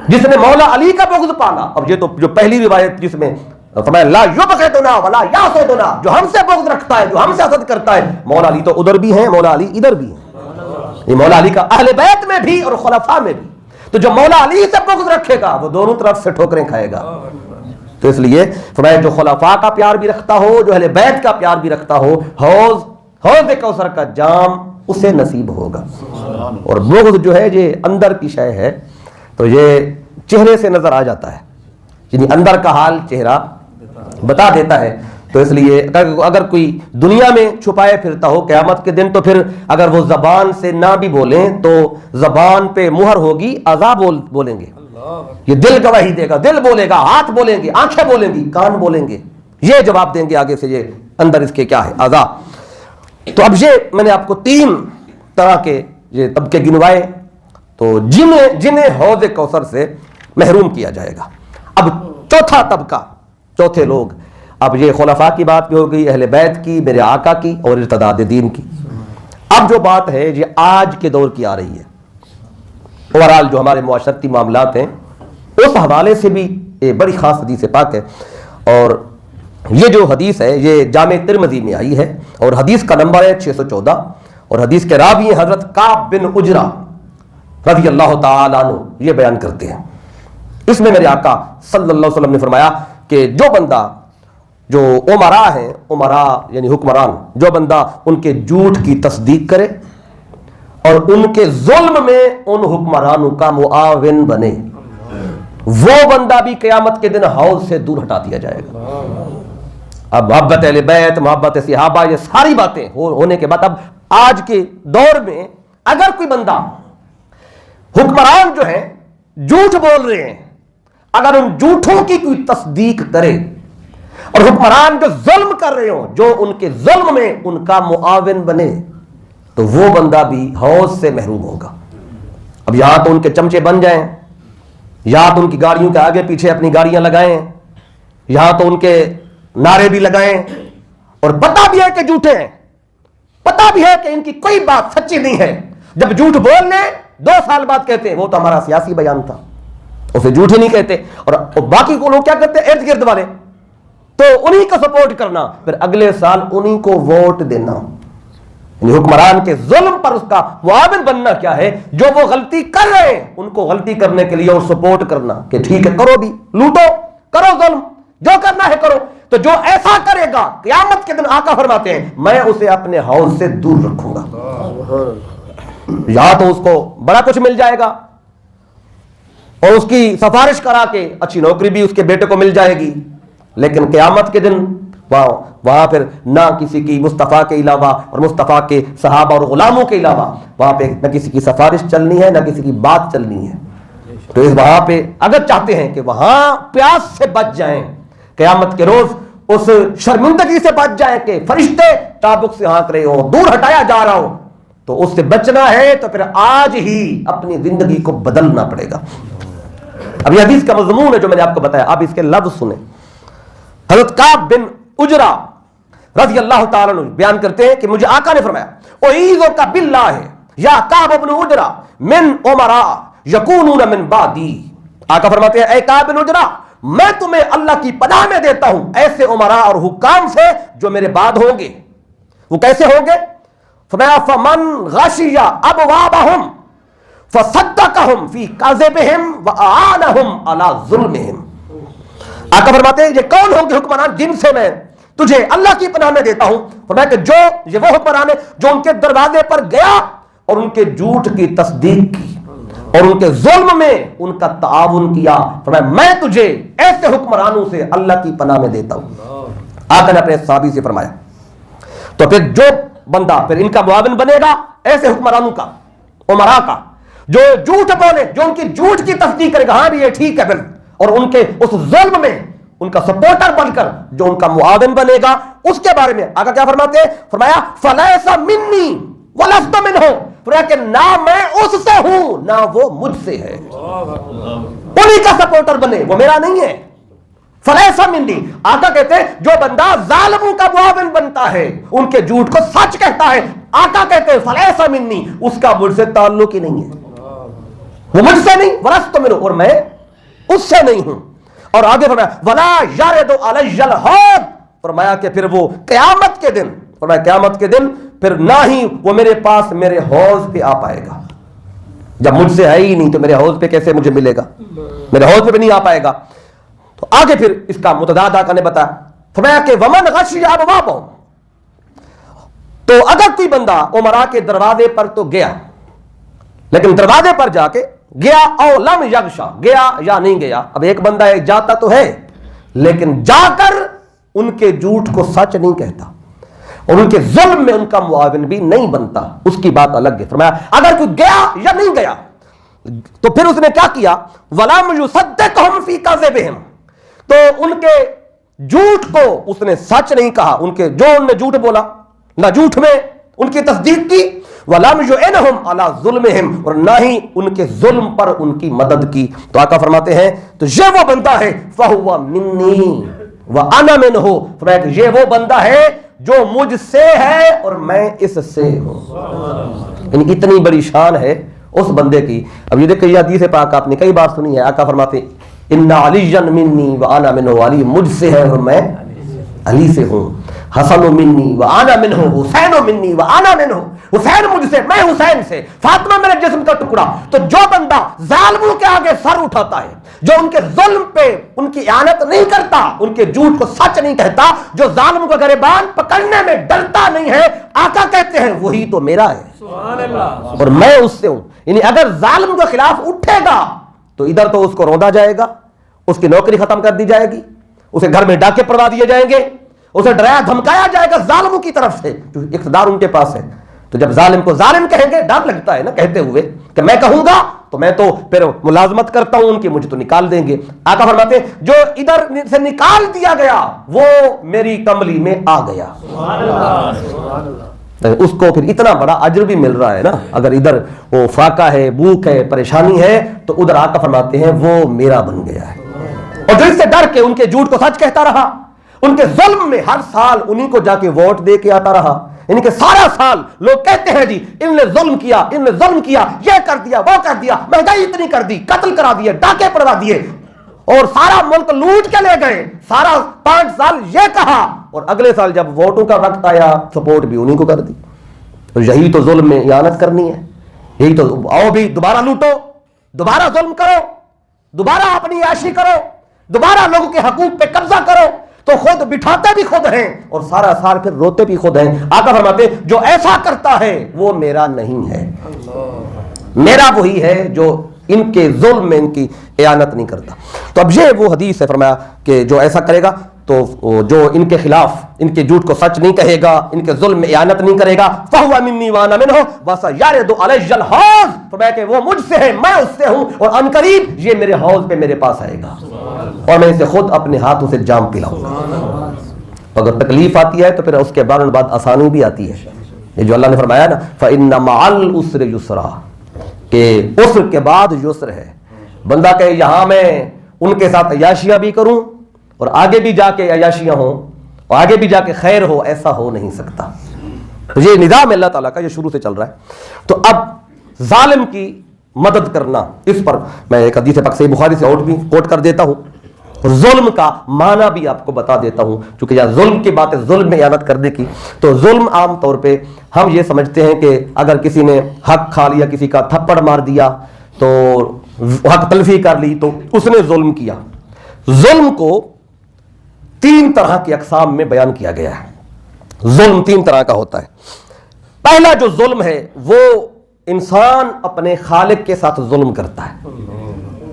جس نے مولا علی کا بغض پالا، اب یہ تو جو پہلی روایت جس میں فرمایا لا یبغضنا ولا یاسدنا، جو ہم سے بغض رکھتا ہے، جو ہم سے حسد کرتا ہے، مولا علی تو ادھر بھی ہیں، مولا علی ادھر بھی ہیں. یہ مولا علی کا اہل بیت میں بھی اور خلفاء میں بھی. تو جو مولا علی سے بغض رکھے گا وہ دونوں طرف سے ٹھوکریں کھائے گا. تو اس لیے فرمایا جو خلفاء کا پیار بھی رکھتا ہو، جو اہل بیت کا پیار بھی رکھتا ہو، حوض کوثر کا جام اسے نصیب ہوگا. اور بغض جو ہے یہ اندر کی شے ہے، تو یہ چہرے سے نظر آ جاتا ہے، یعنی اندر کا حال چہرہ بتا دیتا ہے. تو اس لیے اگر کوئی دنیا میں چھپائے پھرتا ہو، قیامت کے دن تو پھر اگر وہ زبان سے نہ بھی بولیں تو زبان پہ مہر ہوگی، اعضاء بولیں گے. یہ دل گواہی دے گا، دل بولے گا، ہاتھ بولیں گے، آنکھیں بولیں گی، کان بولیں گے، یہ جواب دیں گے آگے سے یہ اندر اس کے کیا ہے اعضاء. تو اب یہ میں نے آپ کو 3 طرح کے یہ طبقے گنوائے، تو جنہیں حوض کوثر سے محروم کیا جائے گا. اب چوتھا طبقہ، چوتھے لوگ، اب یہ خلفاء کی بات بھی ہو گئی، اہل بیت کی، میرے آقا کی اور ارتداد دین کی. اب جو بات ہے یہ آج کے دور کی آ رہی ہے، اوورال جو ہمارے معاشرتی معاملات ہیں اس حوالے سے بھی یہ بڑی خاص حدیث پاک ہے. اور یہ جو حدیث ہے یہ جامع ترمذی میں آئی ہے، اور حدیث کا نمبر ہے 614، اور حدیث کے راوی ہیں حضرت کعب بن عجرہ رضی اللہ تعالیٰ عنہ. یہ بیان کرتے ہیں، اس میں میرے آقا صلی اللہ علیہ وسلم نے فرمایا کہ جو بندہ، جو امراء ہیں، امراء یعنی حکمران، جو بندہ ان کے جھوٹ کی تصدیق کرے اور ان کے ظلم میں ان حکمرانوں کا معاون بنے، وہ بندہ بھی قیامت کے دن حوض سے دور ہٹا دیا جائے گا. اب محبت اہل بیت، محبت صحابہ، یہ ساری باتیں ہونے کے بعد اب آج کے دور میں اگر کوئی بندہ، حکمران جو ہیں جھوٹ بول رہے ہیں، اگر ان جھوٹوں کی کوئی تصدیق کرے اور حکمران جو ظلم کر رہے ہوں، جو ان کے ظلم میں ان کا معاون بنے، تو وہ بندہ بھی حوض سے محروم ہوگا. اب یہاں تو ان کے چمچے بن جائیں، یہاں تو ان کی گاڑیوں کے آگے پیچھے اپنی گاڑیاں لگائیں, یہاں تو ان کے نعرے بھی لگائیں, اور پتا بھی ہے کہ جھوٹے ہیں, پتا بھی ہے کہ ان کی کوئی بات سچی نہیں ہے. جب جھوٹ بولنے 2 سال بعد کہتے ہیں وہ تو ہمارا سیاسی بیان تھا, اسے جھوٹ ہی نہیں کہتے. اور باقی کو لوگ کیا کرتے ہیں, ارد گرد والے, تو انہی کو سپورٹ کرنا, پھر اگلے سال انہی کو ووٹ دینا. یعنی حکمران کے ظلم پر اس کا معاون بننا کیا ہے, جو وہ غلطی کر رہے ہیں ان کو غلطی کرنے کے لیے اور سپورٹ کرنا کہ ٹھیک ہے کرو, بھی لوٹو, کرو ظلم, جو کرنا ہے کرو. تو جو ایسا کرے گا قیامت کے دن آقا فرماتے ہیں میں اسے اپنے حوض سے دور رکھوں گا. یا تو اس کو بڑا کچھ مل جائے گا اور اس کی سفارش کرا کے اچھی نوکری بھی اس کے بیٹے کو مل جائے گی, لیکن قیامت کے دن وہاں پھر نہ کسی کی مصطفیٰ کے علاوہ اور مصطفیٰ کے صحابہ اور غلاموں کے علاوہ وہاں پہ نہ کسی کی سفارش چلنی ہے, نہ کسی کی بات چلنی ہے. تو اس وہاں پہ اگر چاہتے ہیں کہ وہاں پیاس سے بچ جائیں, قیامت کے روز اس شرمندگی سے بچ جائیں کہ فرشتے ٹابک سے ہانک رہے ہو, دور ہٹایا جا رہا ہو, تو اس سے بچنا ہے تو پھر آج ہی اپنی زندگی کو بدلنا پڑے گا. اب یہ حدیث کا مضمون ہے جو میں نے آپ کو بتایا, آپ اس کے لفظ سنیں. حضرت کعب بن اجرا رضی اللہ تعالیٰ عنہ بیان کرتے ہیں کہ مجھے آقا نے فرمایا اعیذک باللہ یا کعب بن اجرا من امراء یکونون من بعدی. آقا فرماتے ہیں اے کعب بن اجرا میں تمہیں اللہ کی پناہ میں دیتا ہوں ایسے امراء اور حکام سے جو میرے بعد ہوں گے. وہ کیسے ہوں گے؟ فرمایا فمن غشی ابوابہم فصدقہم فی کذبہم واعانہم علی ظلمہم. آقا فرماتے ہیں یہ کون ہوں گے حکمران جن سے میں تجھے اللہ کی پناہ میں دیتا ہوں. فرمایا کہ جو یہ وہ حکمران ہے جو ان کے دروازے پر گیا اور ان کے جھوٹ کی تصدیق کی اور ان کے ظلم میں ان کا تعاون کیا. فرمایا میں تجھے ایسے حکمرانوں سے اللہ کی پناہ میں دیتا ہوں. آقا نے اپنے صحابی سے فرمایا. تو پھر جو بندہ پھر ان کا معاون بنے گا ایسے حکمرانوں کا, امراء کا, جو جھوٹ بولے, جو ان کی جھوٹ کی تصدیق کرے گا ہاں بھی یہ ٹھیک ہے پھر, اور ان کے اس ظلم میں ان کا سپورٹر بن کر جو ان کا معاون بنے گا, اس کے بارے میں آقا کیا فرماتے ہیں؟ فرمایا فلیس منی ولست منہ. فرمایا کہ نہ میں اس سے ہوں نہ وہ مجھ سے ہے. انہی کا سپورٹر بنے, وہ میرا نہیں ہے. فلیس منی. آقا کہتے ہیں جو بندہ ظالموں کا معاون بنتا ہے, ان کے جھوٹ کو سچ کہتا ہے, آقا کہتے ہیں فلیس منی, اس کا مجھ سے تعلق ہی نہیں ہے, وہ مجھ سے نہیں. ولست منہ, اور میں اس سے نہیں ہوں. اور آگے فرمایا ولا یرد علی الحوض. فرمایا کہ پھر وہ قیامت کے دن, فرمایا قیامت کے دن پھر نہ ہی وہ میرے پاس میرے حوض پہ آ پائے گا. جب مجھ سے ہے ہی نہیں تو میرے حوض پہ کیسے مجھے ملے گا, میرے حوض پہ بھی نہیں آ پائے گا. تو آگے پھر اس کا متضاد آقا نے بتایا. فرمایا کہ ومن غشی ابوابہم. تو اگر کوئی بندہ امراء کے دروازے پر تو گیا, لیکن دروازے پر جا کے گیا او لم یغشا, گیا یا نہیں گیا. اب ایک بندہ ہے جاتا تو ہے لیکن جا کر ان کے جھوٹ کو سچ نہیں کہتا اور ان کے ظلم میں ان کا معاون بھی نہیں بنتا, اس کی بات الگ ہے. فرمایا اگر کوئی گیا یا نہیں گیا تو پھر اس نے کیا کیا؟ ولم یصدقہم فی کذبہم. تو ان کے جھوٹ کو اس نے سچ نہیں کہا, ان کے جو انہوں نے جھوٹ بولا نہ جھوٹ میں ان کی تصدیق کی. وَلَمْ يُعِنْهُمْ عَلَىٰ ظُلْمِهِمْ, اور نہ ہی ان کے ظلم پر ان کی مدد کی. تو آقا فرماتے ہیں تو یہ وہ بندہ ہے فَهُوَ مِنِّي وَأَنَا مِنْهُ. فرمایا کہ یہ وہ بندہ ہے جو مجھ سے ہے اور میں اس سے ہوں. یعنی اتنی بڑی شان ہے اس بندے کی. اب یہ دیکھیں یہ حدیث پاک آپ نے کئی بار سنی ہے. آقا فرماتے ہیں اِنَّ عَلِيًّا مِنِّي وَأَنَا مِنْهُ. علی مجھ سے ہے اور میں علی سے ہوں. حسن منی وآنا منہ, حسین منی وآنا منہ. حسین مجھ سے, میں حسین سے. فاطمہ میرے جسم کا ٹکڑا. تو جو بندہ ظالموں کے آگے سر اٹھاتا ہے, جو ان کے ظلم پہ ان کی اعانت نہیں کرتا, ان کے جھوٹ کو سچ نہیں کہتا, جو ظالموں کو گریبان پکڑنے میں ڈرتا نہیں ہے, آقا کہتے ہیں وہی تو میرا ہے سبحان اللہ, اور میں اس سے ہوں. یعنی اگر ظالم کے خلاف اٹھے گا تو ادھر تو اس کو روندا جائے گا, اس کی نوکری ختم کر دی جائے گی, اسے گھر میں ڈاکے پڑوا دیے جائیں گے, اسے ڈرایا دھمکایا جائے گا ظالموں کی طرف سے, جو اقتدار ان کے پاس ہے. تو جب ظالم کو ظالم کہیں گے ڈر لگتا ہے نا کہتے ہوئے کہ میں کہوں گا تو میں تو پھر ملازمت کرتا ہوں ان کی, مجھے تو نکال دیں گے. آقا فرماتے ہیں جو ادھر سے نکال دیا گیا وہ میری کملی میں آ گیا. اس کو پھر اتنا بڑا اجر بھی مل رہا ہے نا. اگر ادھر وہ فاقہ ہے, بھوک ہے, پریشانی ہے, تو ادھر آقا فرماتے ہیں وہ میرا بن گیا ہے. اور جو اس سے ڈر کے ان کے جھوٹ کو سچ کہتا رہا, ان کے ظلم میں ہر سال انہی کو جا کے ووٹ دے کے آتا رہا, ان کے سارا سال لوگ کہتے ہیں جی ان نے ظلم کیا, ان نے ظلم کیا, یہ کر دیا, وہ کر دیا, مہنگائی اتنی کر دی, قتل کرا دیے, ڈاکے پڑوا دیے, اور سارا ملک لوٹ کے لے گئے. سارا 5 سال یہ کہا, اور اگلے سال جب ووٹوں کا وقت آیا سپورٹ بھی انہی کو کر دی. تو یہی تو ظلم میں اعانت کرنی ہے. یہی تو, آؤ بھی دوبارہ لوٹو, دوبارہ ظلم کرو, دوبارہ اپنی عیاشی کرو, دوبارہ لوگوں کے حقوق پہ قبضہ کرو, تو خود بٹھاتے بھی خود ہیں اور سارا سال پھر روتے بھی خود ہیں. آقا فرماتے جو ایسا کرتا ہے وہ میرا نہیں ہے, میرا وہی ہے جو ان کے ظلم میں ان کی اعانت نہیں کرتا. تو اب یہ وہ حدیث ہے, فرمایا کہ جو ایسا کرے گا تو جو ان کے خلاف ان کے جھوٹ کو سچ نہیں کہے گا, ان کے ظلم میں اعانت نہیں کرے گا, فَهُوَ مِنِّي وَأَنَا مِنْهُ وَسَيَرِدُ عَلَيَّ الْحَوْض, فرمایا کہ وہ مجھ سے ہے, میں اس سے ہوں, اور ان قریب یہ میرے حوض پہ میرے پاس آئے گا اور میں اسے خود اپنے ہاتھوں سے جام پلاؤں گا. اگر تکلیف آتی ہے تو پھر اس کے بعد آسانی بھی آتی ہے. یہ جو اللہ نے فرمایا نا فَإِنَّ مَعَ الْعُسْرِ يُسْرًا, کہ عسر کے بعد یسر ہے. بندہ کہے یہاں میں ان کے ساتھ عیاشیاں بھی کروں اور آگے بھی جا کے عیاشیاں ہوں اور آگے بھی جا کے خیر ہو, ایسا ہو نہیں سکتا. تو یہ نظام اللہ تعالیٰ کا, یہ شروع سے چل رہا ہے. تو اب ظالم کی مدد کرنا, اس پر میں ایک حدیث پاک صحیح بخاری سے بھی کوٹ کر دیتا ہوں, اور ظلم کا معنی بھی آپ کو بتا دیتا ہوں, چونکہ یہاں ظلم کی بات ہے, ظلم میں اعانت کرنے کی. تو ظلم عام طور پہ ہم یہ سمجھتے ہیں کہ اگر کسی نے حق کھا لیا, کسی کا تھپڑ مار دیا, تو حق تلفی کر لی, تو اس نے ظلم کیا. ظلم کو 3 طرح کی اقسام میں بیان کیا گیا ہے. ظلم 3 طرح کا ہوتا ہے. پہلا جو ظلم ہے وہ انسان اپنے خالق کے ساتھ ظلم کرتا ہے,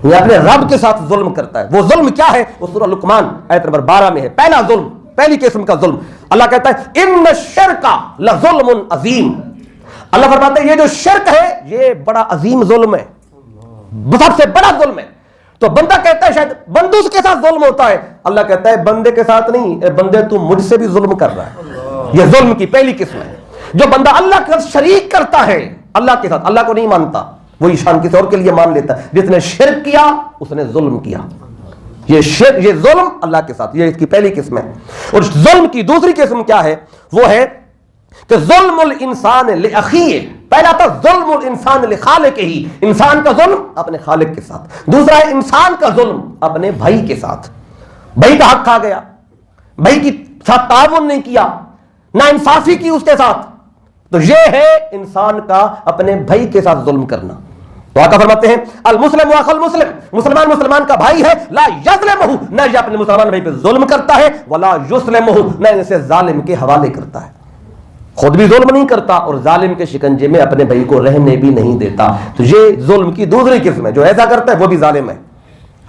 یا اپنے رب کے ساتھ ظلم کرتا ہے. وہ ظلم کیا ہے, وہ سورہ لقمان آیت نمبر 12 میں ہے. پہلا ظلم, پہلی قسم کا ظلم, اللہ کہتا ہے ان الشرک لظلم عظیم. اللہ فرماتا ہے یہ جو شرک ہے یہ بڑا عظیم ظلم ہے, سب سے بڑا ظلم ہے. تو بندہ کہتا ہے شاید بندوس کے ساتھ ظلم ہوتا ہے, اللہ کہتا ہے بندے کے ساتھ نہیں, اے بندے تو مجھ سے بھی ظلم کر رہا ہے. یہ ظلم کی پہلی قسم ہے. جو بندہ اللہ کے ساتھ شریک کرتا ہے, اللہ کے ساتھ, اللہ کو نہیں مانتا, وہی شان کسی اور کے لیے مان لیتا ہے. جس نے شرک کیا اس نے ظلم کیا. یہ شرک, یہ ظلم اللہ کے ساتھ, یہ اس کی پہلی قسم ہے. اور ظلم کی دوسری قسم کیا ہے, وہ ہے کہ ظلم الانسان لاخیہ. پہلا تھا ظلم الانسان لخالقہ, انسان کا ظلم اپنے خالق کے ساتھ. دوسرا ہے انسان کا ظلم اپنے بھائی کے ساتھ. بھائی کا حق کھا گیا, بھائی کے ساتھ تعاون نہیں کیا, نا انصافی کی اس کے ساتھ, تو یہ ہے انسان کا اپنے بھائی کے ساتھ ظلم کرنا. تو آقا فرماتے ہیں المسلم واخو المسلم, مسلمان مسلمان کا بھائی ہے, لا یظلمہ, نہ یہ اپنے مسلمان بھائی پہ ظلم کرتا ہے, ولا یسلمہ, نہ اسے ظالم کے حوالے کرتا ہے. خود بھی ظلم نہیں کرتا اور ظالم کے شکنجے میں اپنے بھائی کو رہنے بھی نہیں دیتا. تو یہ ظلم کی دوسری قسم ہے. جو ایسا کرتا ہے وہ بھی ظالم ہے,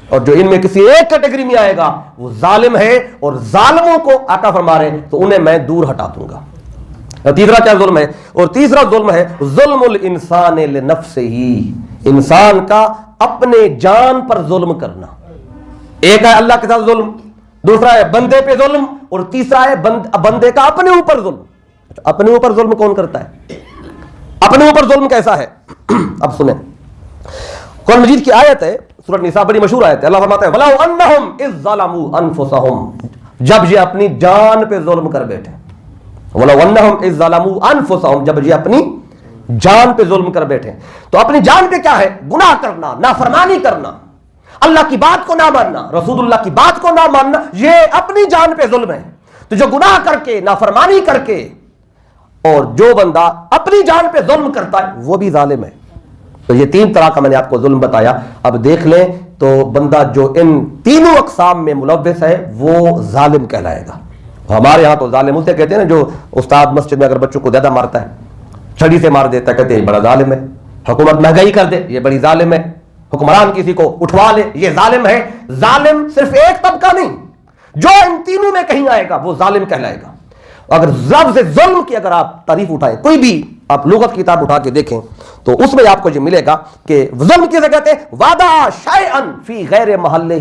اور جو ان میں کسی ایک کیٹیگری میں آئے گا وہ ظالم ہے. اور ظالموں کو آقا فرما رہے ہیں تو انہیں میں دور ہٹا دوں گا. تیسرا کیا ظلم ہے, اور تیسرا ظلم ہے ظلم الانسان لنفسہ, انسان کا اپنے جان پر ظلم کرنا. ایک ہے اللہ کے ساتھ ظلم, دوسرا ہے بندے پہ ظلم, اور تیسرا ہے بندے کا اپنے اوپر ظلم. اپنے اوپر ظلم کون کرتا ہے, اپنے اوپر ظلم کیسا ہے؟ اب سنیں, قرآن مجید کی آیت ہے, سورۃ النساء, بڑی مشہور آیت ہے. اللہ فرماتا ہے وَلَوْ أَنَّهُمْ إِذْ ظَلَمُوا أَنفُسَهُمْ, جب یہ اپنی جان پہ ظلم کر بیٹھے. وَلَوْ أَنَّهُمْ إِذْ ظَلَمُوا أَنفُسَهُمْ, جب یہ اپنی جان پہ ظلم کر بیٹھے. تو اپنی جان پہ کیا ہے, گناہ کرنا, نافرمانی کرنا, اللہ کی بات کو نہ ماننا, رسول اللہ کی بات کو نہ ماننا, یہ اپنی جان پہ ظلم ہے. تو جو گناہ کر کے, نافرمانی کر کے, اور جو بندہ اپنی جان پہ ظلم کرتا ہے وہ بھی ظالم ہے. تو یہ 3 طرح کا میں نے آپ کو ظلم بتایا. اب دیکھ لیں تو بندہ جو ان تینوں اقسام میں ملوث ہے وہ ظالم کہلائے گا. ہمارے یہاں تو ظالم اسے کہتے ہیں نا جو استاد مسجد میں اگر بچوں کو زیادہ مارتا ہے, چھڑی سے مار دیتا ہے, کہتے ہیں یہ بڑا ظالم ہے. حکومت مہنگائی کر دے, یہ بڑی ظالم ہے. حکمران کسی کو اٹھوا لے, یہ ظالم ہے. ظالم صرف ایک طبقہ نہیں, جو ان تینوں میں کہیں آئے گا وہ ظالم کہلائے گا. اگر لفظ ظلم کی اگر آپ تعریف اٹھائیں, کوئی بھی آپ لغت کی کتاب اٹھا کے دیکھیں تو اس میں آپ کو یہ ملے گا کہ ظلم کسے کہتے ہیں, وعدہ شیئن فی غیر محلہ,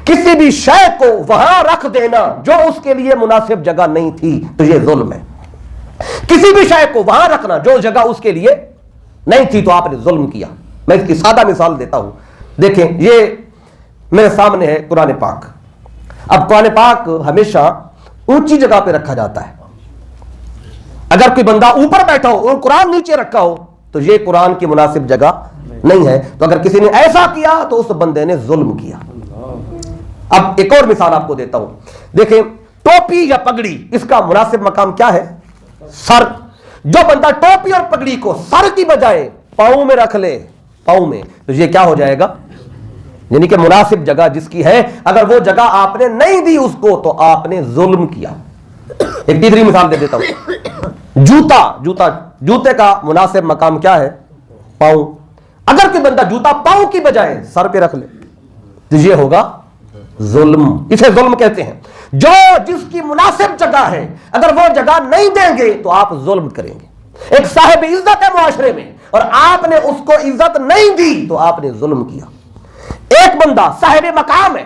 کسی بھی شے کو وہاں رکھ دینا جو اس کے لیے مناسب جگہ نہیں تھی, تو یہ ظلم ہے. کسی بھی شے کو وہاں رکھنا جو جگہ اس کے لیے نہیں تھی تو آپ نے ظلم کیا. میں اس کی سادہ مثال دیتا ہوں. دیکھیں یہ میرے سامنے ہے قرآن پاک. اب قرآن پاک ہمیشہ اونچی جگہ پہ رکھا جاتا ہے. اگر کوئی بندہ اوپر بیٹھا ہو اور قرآن نیچے رکھا ہو تو یہ قرآن کی مناسب جگہ نہیں ہے. تو اگر کسی نے ایسا کیا تو اس بندے نے ظلم کیا. اب ایک اور مثال آپ کو دیتا ہوں. دیکھیں ٹوپی یا پگڑی اس کا مناسب مقام کیا ہے؟ سر. جو بندہ ٹوپی اور پگڑی کو سر کی بجائے پاؤں میں رکھ لے, پاؤں میں, تو یہ کیا ہو جائے گا؟ یعنی کہ مناسب جگہ جس کی ہے اگر وہ جگہ آپ نے نہیں دی اس کو تو آپ نے ظلم کیا. ایک تیسری مثال دے دیتا ہوں. جوتے کا مناسب مقام کیا ہے؟ پاؤں. اگر کوئی بندہ جوتا پاؤں کی بجائے سر پہ رکھ لے تو یہ ہوگا ظلم. اسے ظلم کہتے ہیں. جو جس کی مناسب جگہ ہے اگر وہ جگہ نہیں دیں گے تو آپ ظلم کریں گے. ایک صاحب عزت ہے معاشرے میں اور آپ نے اس کو عزت نہیں دی تو آپ نے ظلم کیا. ایک بندہ صاحب مقام ہے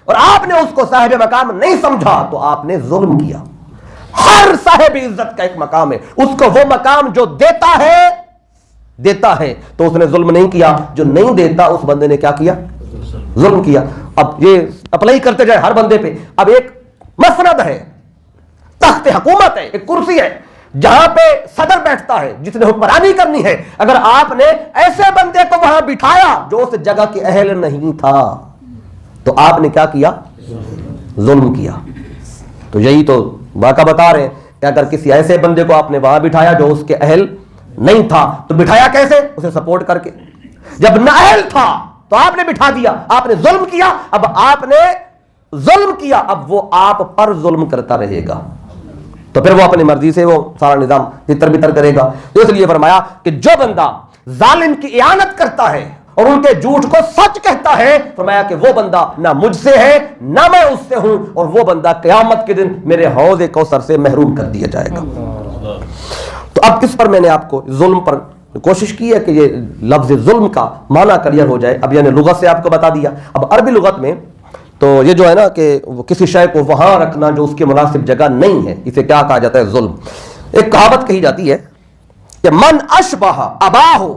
اور آپ نے اس کو صاحب مقام نہیں سمجھا تو آپ نے ظلم کیا. ہر صاحب عزت کا ایک مقام ہے, اس کو وہ مقام جو دیتا ہے تو اس نے ظلم نہیں کیا, جو نہیں دیتا اس بندے نے کیا کیا؟ ظلم کیا. اب یہ اپلائی کرتے جائے ہر بندے پہ. اب ایک مسند ہے, تخت حکومت ہے, ایک کرسی ہے جہاں پہ صدر بیٹھتا ہے جس نے حکمرانی کرنی ہے. اگر آپ نے ایسے بندے کو وہاں بٹھایا جو اس جگہ کے اہل نہیں تھا تو آپ نے کیا کیا؟ ظلم کیا. تو یہی تو واقعہ بتا رہے ہیں کہ اگر کسی ایسے بندے کو آپ نے وہاں بٹھایا جو اس کے اہل نہیں تھا تو بٹھایا کیسے؟ اسے سپورٹ کر کے. جب نااہل تھا تو آپ نے بٹھا دیا, آپ نے ظلم کیا. اب آپ نے ظلم کیا, اب وہ آپ پر ظلم کرتا رہے گا تو پھر وہ اپنی مرضی سے وہ سارا نظام تتر بتر کرے گا. تو اس لیے فرمایا کہ جو بندہ ظالم کی اعانت کرتا ہے اور ان کے جھوٹ کو سچ کہتا ہے, فرمایا کہ وہ بندہ نہ مجھ سے ہے نہ میں اس سے ہوں, اور وہ بندہ قیامت کے دن میرے حوض کوثر سے محروم کر دیا جائے گا. تو اب کس پر میں نے آپ کو ظلم پر کوشش کی ہے کہ یہ لفظ ظلم کا معنی کلیئر ہو جائے. اب یعنی لغت سے آپ کو بتا دیا. اب عربی لغت میں تو یہ جو ہے نا کہ کسی شے کو وہاں رکھنا جو اس کی مناسب جگہ نہیں ہے, اسے کیا کہا جاتا ہے؟ ظلم. ایک کہاوت کہی جاتی ہے کہ من اشبہ اباہ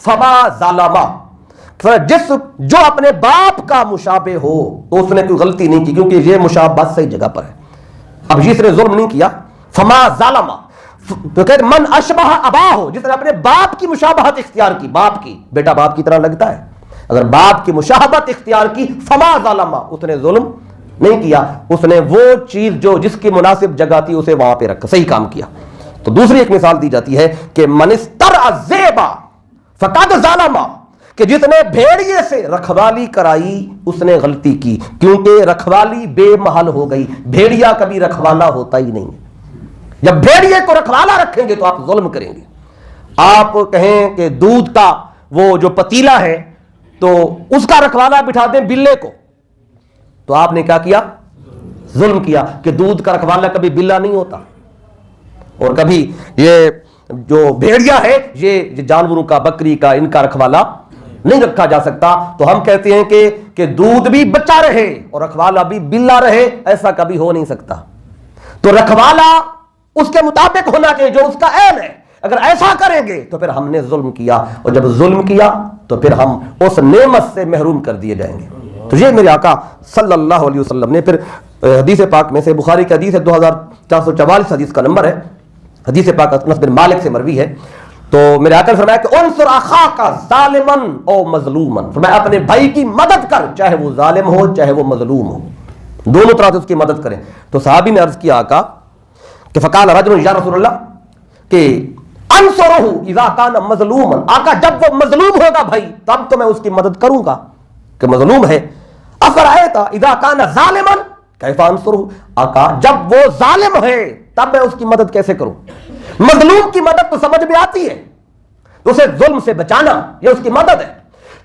فما ظلما. جو اپنے باپ کا مشابہ ہو تو اس نے کوئی غلطی نہیں کی کیونکہ یہ مشابہت صحیح جگہ پر ہے. اب جس نے ظلم نہیں کیا فما ظلما, تو کہتے من اشبہ اباہ ہو, جس نے اپنے باپ کی مشابہت اختیار کی. باپ کی, بیٹا باپ کی طرح لگتا ہے, اگر باپ کی مشابہت اختیار کی فما ظلما, اس نے ظلم نہیں کیا, اس نے وہ چیز جو جس کی مناسب جگہ تھی اسے وہاں پہ رکھا, صحیح کام کیا. تو دوسری ایک مثال دی جاتی ہے کہ من استرع الذئب فقد ظلم, کہ جس نے بھیڑیے سے رکھوالی کرائی اس نے غلطی کی کیونکہ رکھوالی بے محل ہو گئی. بھیڑیا کبھی رکھوالا ہوتا ہی نہیں. جب بھیڑیے کو رکھوالا رکھیں گے تو آپ ظلم کریں گے. آپ کہیں کہ دودھ کا وہ جو پتیلا ہے تو اس کا رکھوالا بٹھا دیں بلے کو, تو آپ نے کیا کیا؟ ظلم کیا کہ دودھ کا رکھوالا کبھی بلا نہیں ہوتا, اور کبھی یہ جو بھیڑیا ہے یہ جانوروں کا, بکری کا, ان کا رکھوالا نہیں رکھا جا سکتا. تو ہم کہتے ہیں کہ دودھ بھی بچہ رہے اور رکھوالا بھی بلا رہے, ایسا کبھی ہو نہیں سکتا. تو رکھوالا اس کے مطابق ہونا چاہیے جو اس کا عین ہے. اگر ایسا کریں گے تو پھر ہم نے ظلم کیا, اور جب ظلم کیا تو پھر ہم اس نعمت سے محروم کر دیے جائیں گے. تو یہ میرے آقا صلی اللہ علیہ وسلم نے پھر حدیث پاک میں سے, بخاری کی حدیث ہے 2444 حدیث کا نمبر ہے, حدیث پاک انس بن مالک سے مروی ہے. تو میرے آقا نے فرمایا کہ انصر اخاک ظالما او مظلوما, فرمایا اپنے بھائی کی مدد کر چاہے وہ ظالم ہو چاہے وہ مظلوم ہو, دونوں طرح سے اس کی مدد کریں. تو صحابی نے عرض کیا آقا کہ فقال رجل یا رسول اللہ کہ انصرہ اذا کان مظلوما, آقا جب وہ مظلوم ہوگا بھائی تب تو میں اس کی مدد کروں گا کہ مظلوم ہے. افرأیت اذا کان ظالما کیف انصرہ, آقا جب وہ ظالم ہے تب میں اس کی مدد کیسے کروں؟ مظلوم کی مدد تو سمجھ میں آتی ہے, اسے ظلم سے بچانا یہ اس کی مدد ہے.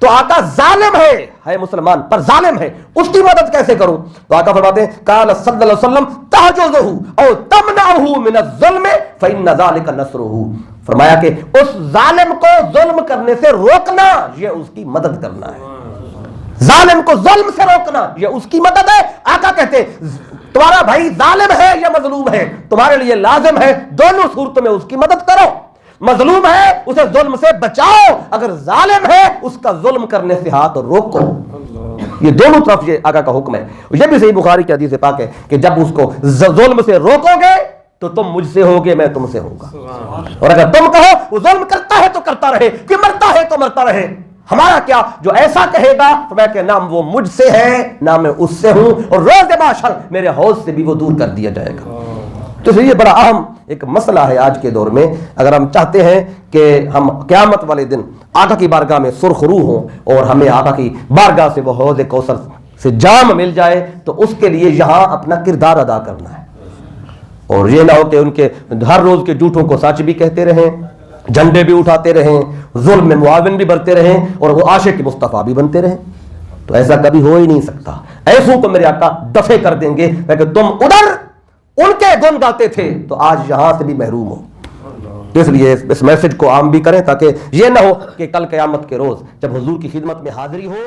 تو آقا ظالم ہے مسلمان پر ظالم ہے, اس کی مدد کیسے کروں؟ تو آقا فرماتے ہیں قال صلی اللہ علیہ وسلم تحجزہ او تمنعہ من الظلم فإن ذلك نصرہ, فرمایا کہ اس ظالم کو ظلم کرنے سے روکنا یہ اس کی مدد کرنا ہے. ظالم کو ظلم سے روکنا یہ اس کی مدد ہے. آقا کہتے تمہارا بھائی ظالم ہے یا مظلوم ہے, تمہارے لیے لازم ہے دونوں صورتوں میں اس کی مدد کرو. مظلوم ہے اسے ظلم سے بچاؤ, اگر ظالم ہے اس کا ظلم کرنے سے ہاتھ روکو. یہ دونوں طرف یہ آقا کا حکم ہے. یہ بھی صحیح بخاری کی حدیث پاک ہے کہ جب اس کو ظلم سے روکو گے تو تم مجھ سے ہوگے, میں تم سے ہوں گا. اور اگر تم کہو وہ ظلم کرتا ہے تو کرتا رہے, کہ مرتا ہے تو مرتا رہے, ہمارا کیا, جو ایسا کہے گا تو میں کہ نہ وہ مجھ سے ہے نہ میں اس سے ہوں, اور روز محشر میرے حوض سے بھی وہ دور کر دیا جائے گا. تو یہ بڑا اہم ایک مسئلہ ہے آج کے دور میں. اگر ہم چاہتے ہیں کہ ہم قیامت والے دن آقا کی بارگاہ میں سرخ روح ہوں اور ہمیں آقا کی بارگاہ سے وہ حوض کوثر سے جام مل جائے, تو اس کے لیے یہاں اپنا کردار ادا کرنا ہے. اور یہ نہ ہو کہ ان کے ہر روز کے جھوٹوں کو سچ بھی کہتے رہیں, جھنڈے بھی اٹھاتے رہیں, ظلم میں معاون بھی بنتے رہیں, اور وہ عاشق مصطفیٰ بھی بنتے رہیں. تو ایسا کبھی ہو ہی نہیں سکتا. ایسوں کو میرے آقا دفع کر دیں گے کہ تم ادھر ان کے گن گاتے تھے تو آج یہاں سے بھی محروم ہو. اس لیے اس میسج کو عام بھی کریں تاکہ یہ نہ ہو کہ کل قیامت کے روز جب حضور کی خدمت میں حاضری ہو